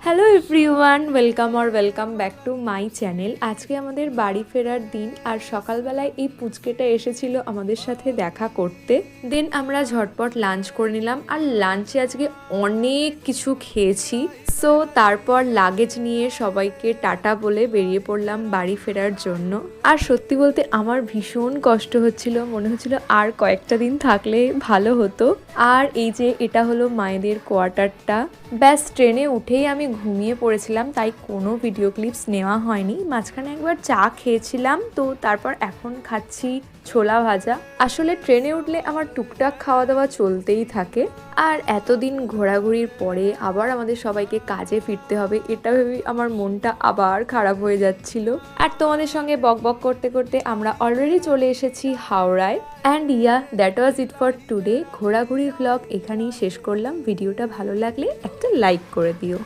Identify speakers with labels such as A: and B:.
A: Hello everyone, welcome back to my channel. আজকে আমাদের বাড়ি ফেরার দিন, আর সকালবেলায় এই পুচকেটা এসেছিল আমাদের সাথে দেখা করতে। দেন আমরা ঝটপট লাঞ্চ করে নিলাম, আর লাঞ্চে আজকে অনেক কিছু খেয়েছি। সো তারপর লাগেজ নিয়ে সবাইকে টাটা বলে বেরিয়ে পড়লাম বাড়ি ফেরার জন্য। আর সত্যি বলতে আমার ভীষণ কষ্ট হচ্ছিল, মনে হচ্ছিল আর কয়েকটা দিন থাকলে ভালো হতো। আর এই যে এটা হলো মায়েদের কোয়ার্টারটা। ব্যাস ট্রেনে উঠেই আমি ঘুমিয়ে পড়েছিলাম, তাই কোনো ভিডিও ক্লিপস নেওয়া হয়নি। মাঝখানে একবার চা খেয়েছিলাম, তো তারপর এখন খাচ্ছি ছোলা ভাজা। আসলে ট্রেনে উঠলে আমার টুকটাক খাওয়া দাওয়া চলতেই থাকে। আর এতদিন ঘোরাঘুরির পরে আবার আমাদের সবাইকে কাজে ফিরতে হবে, এটা ভেবে আমার মনটা আবার খারাপ হয়ে যাচ্ছিল। আর তোমাদের সঙ্গে বকবক করতে করতে আমরা অলরেডি চলে এসেছি হাওড়ায়। And that was it for today. ঘোরাঘুরির ভ্লগ এখানেই শেষ করলাম। ভিডিওটা ভালো লাগলে একটা লাইক করে দিও।